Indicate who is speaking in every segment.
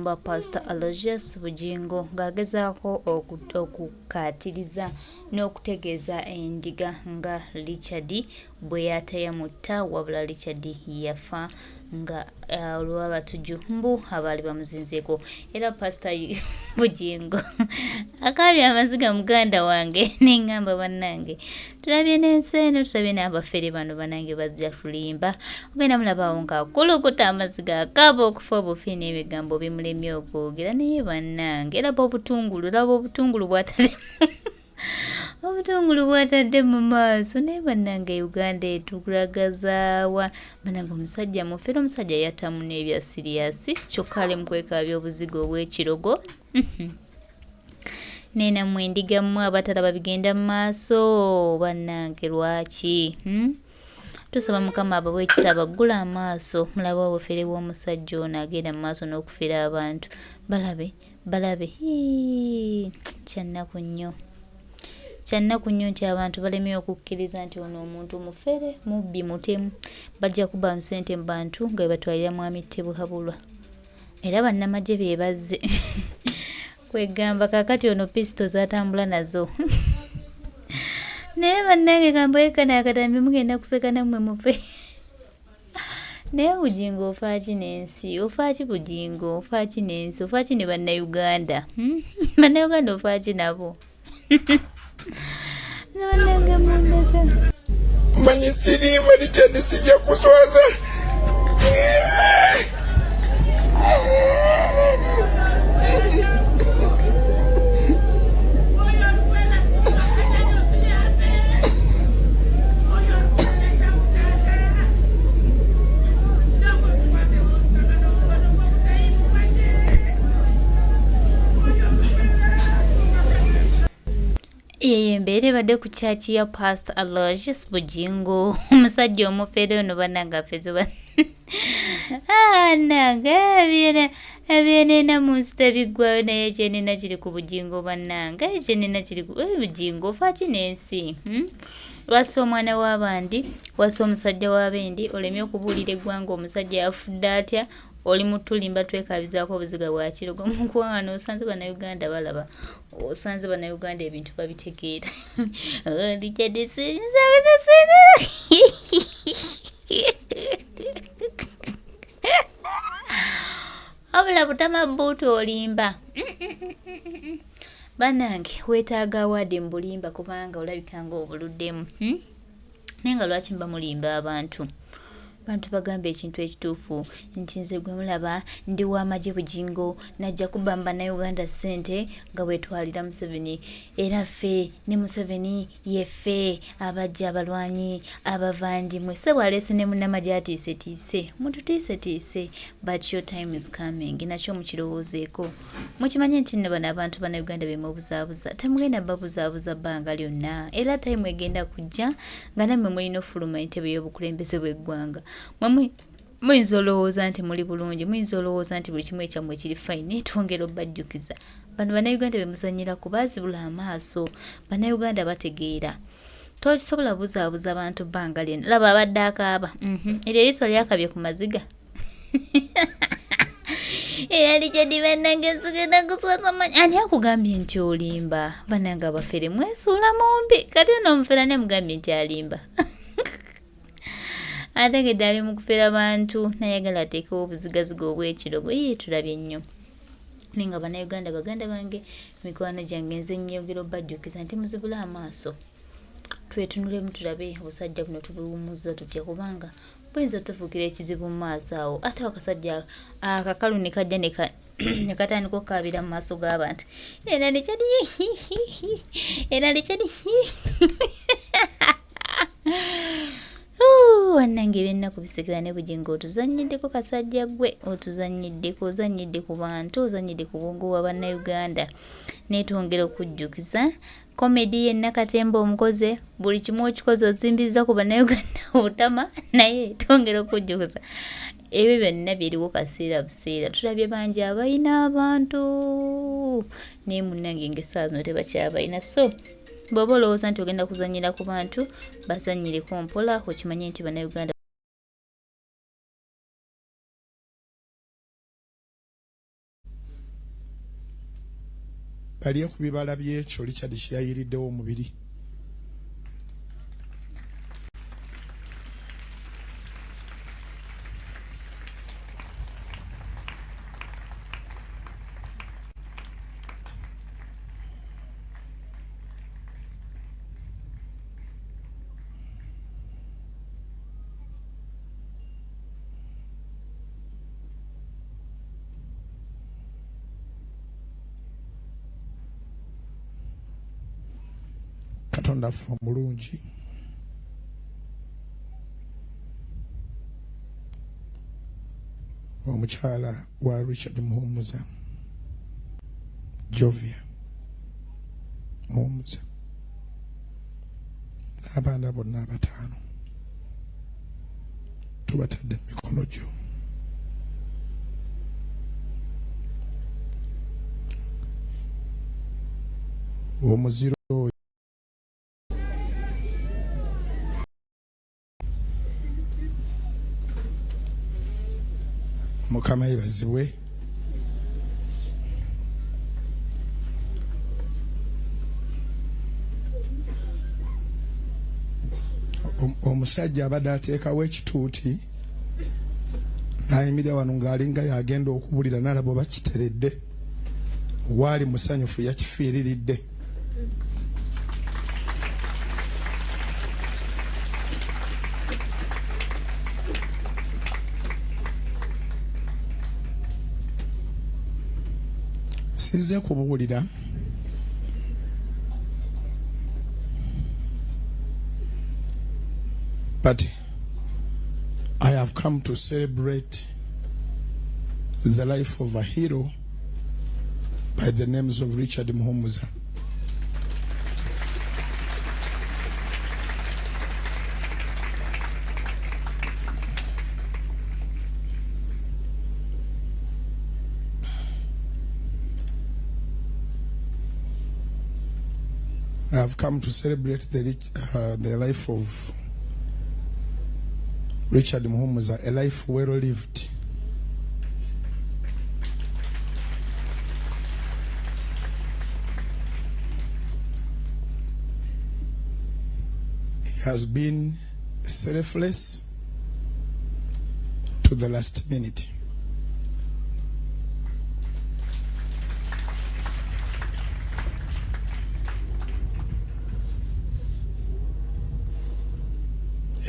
Speaker 1: Omusumba Pastor Aloysius Bujingo ng'agezaako okukatiriza n'okutegeeza endiga nga Richard bwe yatayamutta wabula Richard yafa nga olw'abatujju mbu abaali bamuzinzeeko. Era Pastor Bujingo akaabye amaziga muganda wange n'eŋŋamba bannange tulabye n'ensi eno tulabye n'abafere bano bannange bajja kulimba ogenda mulabaawo ng'akulukuta amaziga akaaba okufa obufi n'ebigambo bimulemye okwogera naye bannange laba obutungulu bw'atadde mu maaso naye bannange Uganda etulagazaawa bannange omusajja mufere omusajja yattamu n'ebya siriyasi kyokka ali mu kwekaabya obuzigo obw'ekirogo nenamu endiga mmwe abatalaba bigenda mu maaso bannange lwaki tusaba mukama abawe ekisa baggula amaaso mulaba obufere bw'omusajja ono agenda mu maaso n'okufera abantu balabe kyannaku nnyo nti abantu balemye okukkiriza nti ono omuntu mufere mubbi mutemu bajja kuba ssente mu bantu nga bebatwalira mwami Tebbuhabulwa era bannamagye be bazze kwegamba kaakati ono pisito zatambula nazo naye bannange kamboyekana akatambi mugenda kuseka nammwe mufe naye Bujingo ofaaki n'ensi ofaaki Bujingo ofaaki n'ensi ofaaki ne bannayuganda bannayuganda ofaaki nabo bannange mundeka
Speaker 2: manyi siriima Richard sijja kuswaza
Speaker 1: yeye mbeere badde ku kyaki ya Pastor Aloysius Bujingo omusajja omufere ono bannange afeze nange ebyenena mu nsi tebiggwayo naye ekyenena kiri ku Bujingo bannange ekyenena kiri ku Bujingo ofaaki n'ensi lwasi omwana w'abandi wasi omusajja w'abendi olemye okubuulira eggwanga omusajja yafudde atya oli mutulimba twekaabizaako obuziga bwa kirogo mukwano osanze bannayuganda balaba osanze bannayuganda ebintu babitegeera wabula butama buutu olimba bannange weetaaga awaadi mu bulimba kubanga olabika nga obuluddemu naye nga lwaki mba mulimba abantu bagamba ekintu ekituufu nti nze gwe mulaba ndi w'amagye Bujingo najja kubba mu bannayuganda ssente nga bwetwalira Museveni era ffe ne Museveni yeffe abajja abalwanyi abavandimwe se bwaleese ne munnamagye atiisetiise mututiisetiise but your time is coming nakyo mukirowoozeeko mukimanye nti nno bano abantu bannayuganda bemubuzaabuza temugenda babuzaabuza bbanga lyonna era time egenda kujja nga nammwe mulina ofuluma entebe y'obukulembeze bw'eggwanga muyinza olowooza nti muli bulungi muyinza olowooza nti buli kimu ekyammwe kiri fine naye twongera obbajjukiza bano bannayuganda bemuzanyirako baazibula amaaso bannayuganda bategeera tokisobola buzaabuza abantu bbanga lyonna laba abadde akaaba eryo eriiso lyakabye ku maziga era Richard bannange nsigenda kuswaza manyi ani akugambye nti olimba bannange abafere mwesuula mumbi kati ono omufera ne mugambye nti alimba ategedde ali mu kufera bantu nayagala ateekewo obuzigaziga obw'ekirogo tulabye nnyo naye nga bannayuganda baganda bange mikwano gyange nze nnyogera obbajjukiza nti muzibule amaaso twetunulemu tulabe obusajja buno tubuwumuzza tutya kubanga buyinza otufuukira ekizibu mu maaso awo ate akasajja akakalu ne kajja ne katandika okukaabira mu maaso g'abantu era Richard wannange byennaku bisigala ne Bujingo otuzanyiddeko kasajja gwe ozanyidde ku bantu ozanyidde ku bwongo bwa bannayuganda naye twongera okujjukiza komedi yenna katemba omukoze buli kimu okikoze ozimbiriza ku bannayuganda obutama naye twongera okujjukiza ebyo byonna biriwo kaseera buseera tulabye bangi abalina abantu naye munnange ng'essaawa zino tebakyabalina so bw'oba olowooza nti ogenda kuzannyira ku bantu bazannyireko mpola okimanye nti bannayuganda
Speaker 2: baliye ku bibala by'ekyo Richard kye yayiriddewo omubiri. Katonda ffe omulungi. Omukyala wa Richard Muhumuza, Jovia Muhumuza, n'abaana bonna abataano tubatadde mu mikono gyo. Omuziro Mukama yebazibwe. Omusajja abadde ateekawo ekituuti n'ayimirira wano ng'alinga yagenda okubulira n'alaba oba kiteredde. Waali musanyufu yakifiiriridde. Size kubuulira but I have come to celebrate the life of a hero by the names of Richard Muhumuza. I have come to celebrate the life of Richard Muhumuza, a life well lived. He has been selfless to the last minute.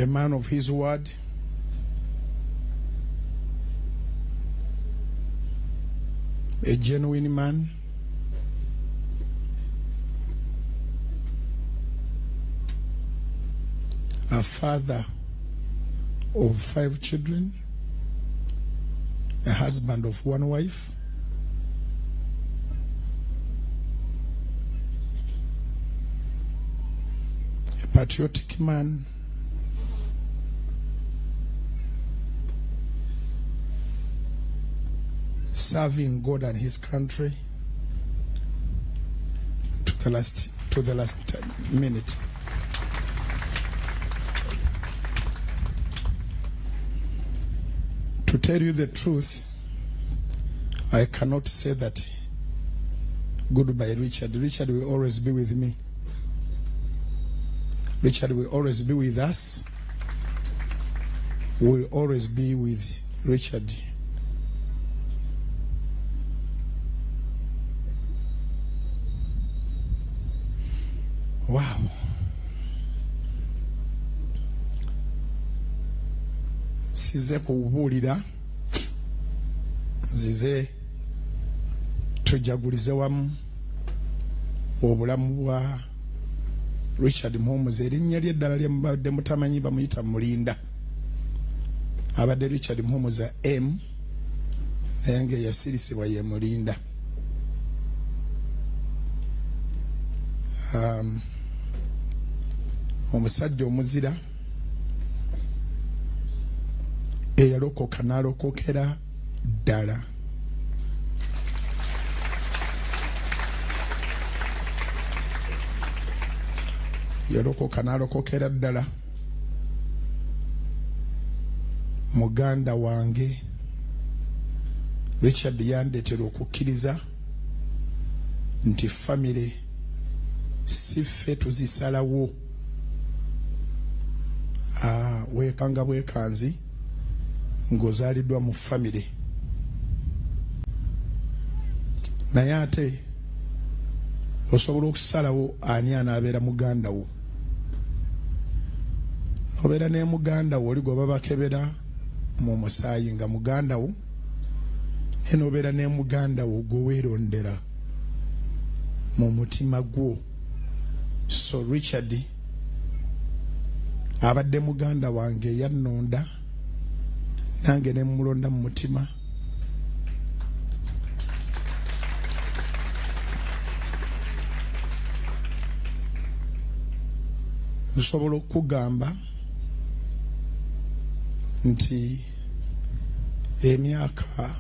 Speaker 2: A man of his word, a genuine man, a father of 5 children, a husband of 1 wife, a patriotic man, serving God and his country to the last minute. To tell you the truth, I cannot say that goodbye, Richard. Richard will always be with me. Richard will always be with us. We will always be with Richard. Wow. Size kubuulira zize tujagulize wamu obulamu bwa Richard Muhumuza. Erinnya ly'eddala lye mubadde mutamanyi bamuyita Mulinda. Abadde Richard Muhumuza M naye ng'eyasirisibwa ye Mulinda. Omusajja omuzira eyalokoka n'alokokera ddala. Yalokoka n'alokokera ddala. Muganda wange Richard yandeetera okukkiriza nti family si ffe tuzisalawo. Weekanga bwekanzi ng'ozaaliddwa mu family. Naye ate osobola okusalawo ani anaabeera muganda wo. Obeera ne muganda wo oli gwe babakebera mu musaayi nga muganda wo, naye n'obeera ne muganda wo gwe weerondera mu mutima gwo. So Richard abadde muganda wange yannonda, nange ne mmulonda mu mutima. Nsobola okugamba nti emyaka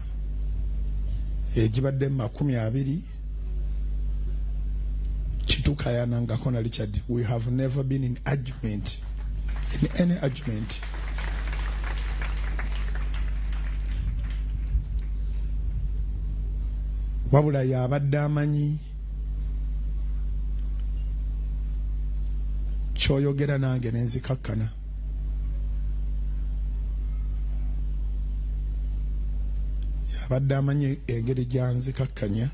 Speaker 2: egibadde 20 kitukayanangako na Richard. We have never been in argument, in any argument. Wabula yabadde amanyi kyoyogera nange nenzikakkana. Yabadde amanyi engeri gyanzikakkanya.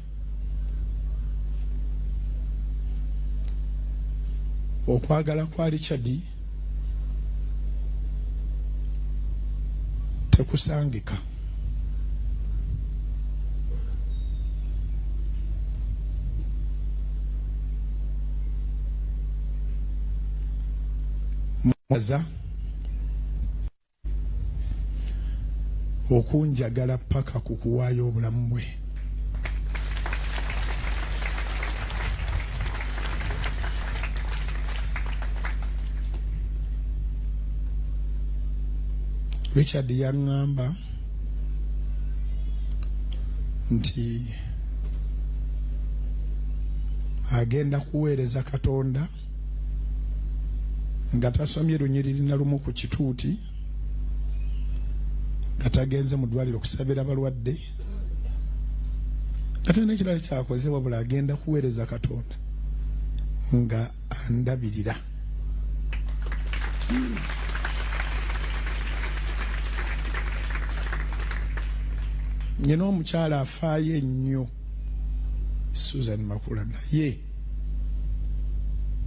Speaker 2: Okwagala kwa Richard tekusangika. Mwaza okunjagala paka kukuwaayo obulamu bwe. Richard yaŋŋamba nti agenda kuweereza Katonda nga tasomye lunyiriri na lumu ku kituuti, nga tagenze mu ddwaliro kusabira balwadde, ate n'ekirala kyakoze wabula agenda kuweereza Katonda nga andabirira. Nyina omukyala afaayo ennyo Susan Makula, naye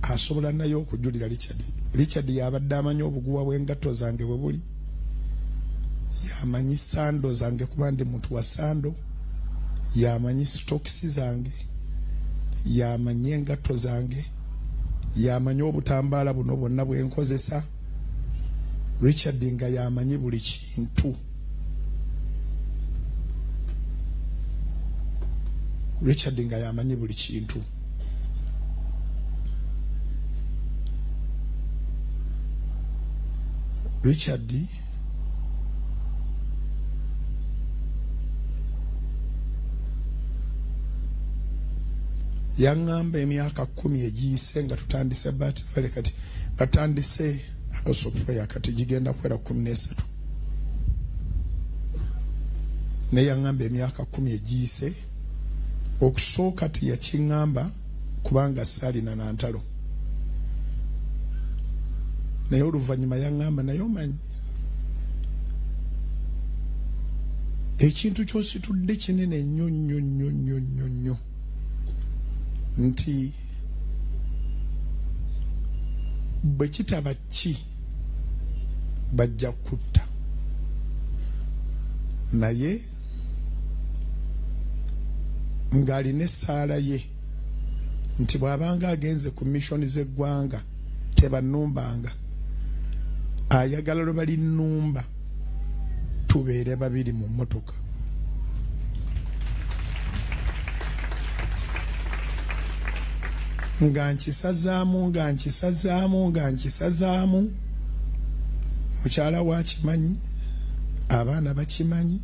Speaker 2: asobola naye okujulira Richard. Richard yabadde amanyi obuguwa bw'engatto zange bwe buli, yamanyi sando zange kuba ndi muntu wa sando, yamanyi stokisi zange, yamanyi engatto zange, yamanyi obutambaala buno bwonna bwe nkozesa. Richard nga yamanyi buli kintu. Richard nga yamanyi buli kintu. Richard yaŋŋamba emyaka 10 egiyise nga tutandise Batifale, kati batandise House of Prayer, kati gigenda kwera 13. Ne yaŋŋamba emyaka 10 egiyise. Okusooka tiyakiŋŋamba kubanga saalina na ntalo, naye oluvannyuma yaŋŋamba naye omanyi ekintu ky'ositudde kinene nnyo nnyo nnyo nnyo nnyo nnyo nti bwe kitaba ki bajja kutta, naye ng'alina essaala ye nti bw'abanga agenze ku missoni z'eggwanga tebannumbanga, ayagala lwe balinnumba tubeere babiri mu mmotoka. Nga nkisazaamu mukyala wakimanyi, abaana bakimanyi,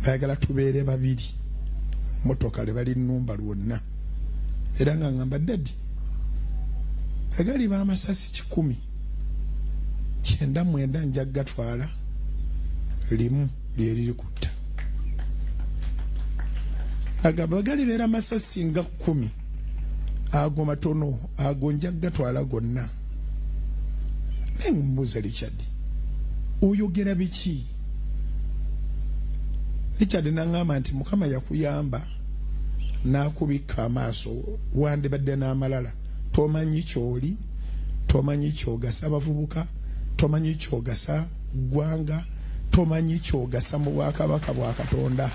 Speaker 2: ayagala tubeere babiri mmotoka le balinnumba lwonna. Era nga ngamba Daddy, agali b'amasasi 10, 9 nja gatwala, limu lye liri kutta. Agamba agali beera amasasi nga 10, ago matono ago njagga twala gonna nembuuza Richard oyogera biki Richard nangamba nti Mukama yakuyamba nakubika amaaso wandibadde n'amalala tomanyi kyoli tomanyi kyogasa abavubuka tomanyi kyogasa ggwanga tomanyi kyogasa mu bwakabaka bwa Katonda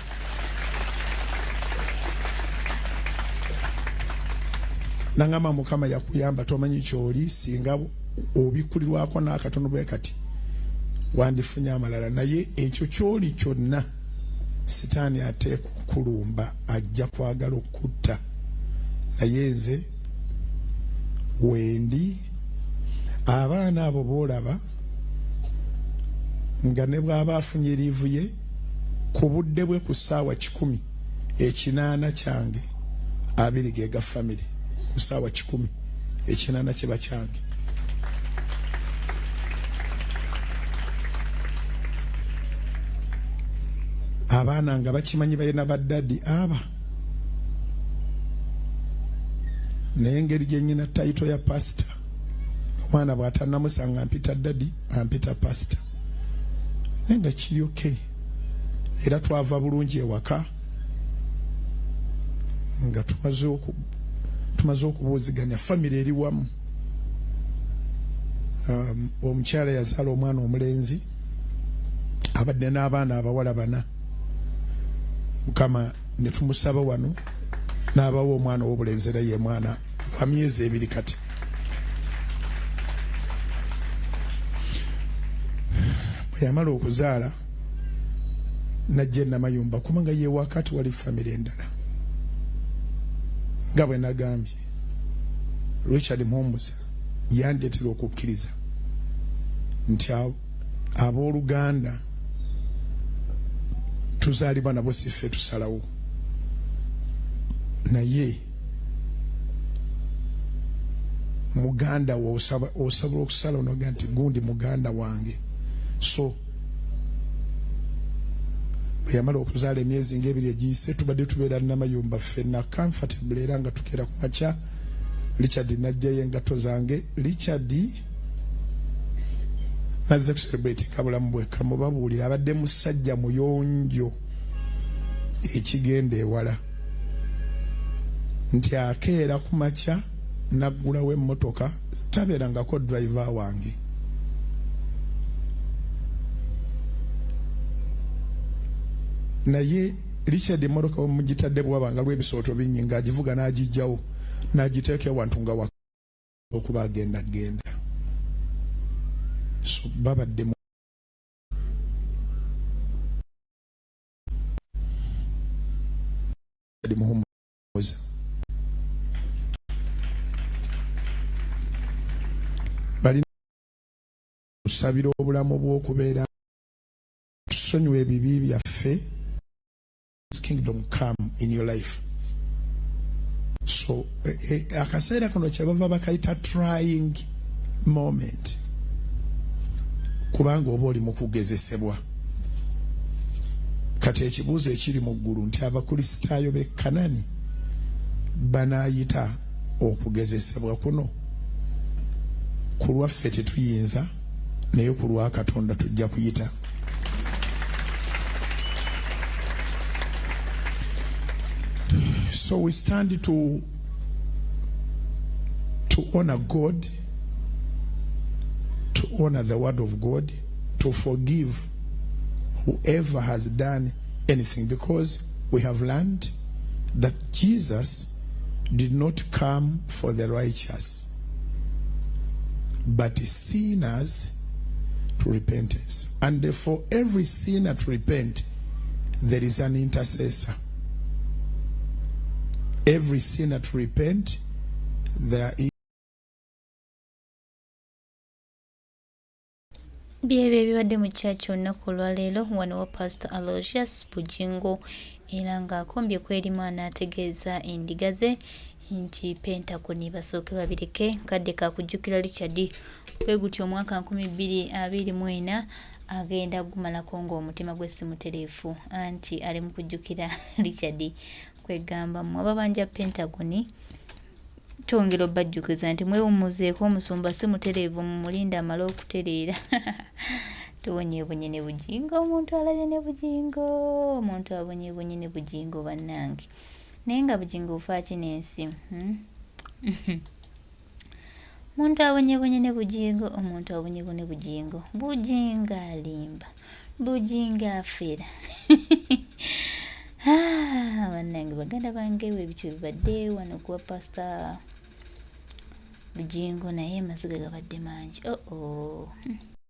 Speaker 2: nangamba Mukama yakuyamba tomanyi kyoli singa obikulirwako n'akatono bwe kati wandifunye amalala naye ekyo kyoli kyonna sitaani ateeka okulumba ajja kwagala okutta naye nze wendi abaana abo boolaba nga ne bw'aba afunye liivu ye ku budde bwe ku ssaawa 10 ekinaana kyange abiri ge ga famire ku ssaawa 10 ekinaana kiba kyange abaana nga bakimanyi balina baddadi aba naye engeri gye nnyina tayito ya pasita omwana bw'atannamusanga ampita dadi ampita pasita naye nga kiri okay era twava bulungi ewaka nga tumaze okubuuziganya famire eri wamu omukyala yazaala omwana omulenzi abadde n'abaana abawala 4 Mukama ne tumusaba wano n'abawa omwana w'obulenzi era ye mwana wa myezi 2 kati bwe yamala okuzaala najja Namayumba kubanga ye wakati wali famire endala nga bwe nagambye Richard Mombuza yandeetera okukkiriza nti abooluganda tuzaalibwa nabo siffe tusalawo naye muganda wo osobola okusala onoga nti gundi muganda wange so bwe yamala okuzaala emyezi nga 2 egiyise tubadde tubeera Namayumba ffenna comfortable era nga tukeera ku makya Richard najjayo engato zange Richard nazze ku celebrate kabulamu bweka mubabuulira abadde musajja muyonjo ekigenda ewala nti akeera ku makya naggulawo emmotoka tabeerangako driver wange naye Richard emmotoka omugitadde bwabanga lw'ebisooto bingi ng'agivuga n'agijjawo n'agiteeka ewantu nga waka okuba agenda so babadde muhumuza balina kusabira obulamu bw'okubeera tusonyiwa ebibi byaffe kingdom come in your life so akaseera kano kyebava bakayita trying moment kubanga oba oli mu kugezesebwa kati ekibuuzo ekiri mu ggulu nti abakristaayo b'e Kanani banaayita okugezesebwa kuno ku lwaffe tetuyinza naye ku lwa Katonda tujja kuyita so we stand to honor God, to honor the word of God, to forgive whoever has done anything, because we have learned that Jesus did not come for the righteous but sinners to repentance, and for every sinner to repent there is an intercessor. Every sinner to repent there is
Speaker 1: byebyo ebibadde mu church olunaku olwaleero wano wa Pastor Aloysius Bujingo era ng'akombye kwerimu anaategeeza endiga ze nti Pentagon basooke babireke kadde kakujjukira Richard kwe gutyo omwaka 2024 agenda gumalako ng'omutima gwe si mutereefu anti ali mu kujjukira Richard kwegamba mu ababanja Pentagon tongera obajjukiza nti mwewummuzeeko omusumba si mutereevu mu mulinda amala okutereera. Tuwonyeebonye ne Bujingo, omuntu alabye ne Bujingo, omuntu abonyeebonye ne Bujingo bannange. Naye nga Bujingo ofa kinensi. Omuntu abonyeebonye ne Bujingo, omuntu abonyeebonye Bujingo. Bujingo alimba, Bujingo afera. Bannange baganda bange ebityo bibadde wano kuwa Pastor Bujingo naye amaziga gabadde mangi.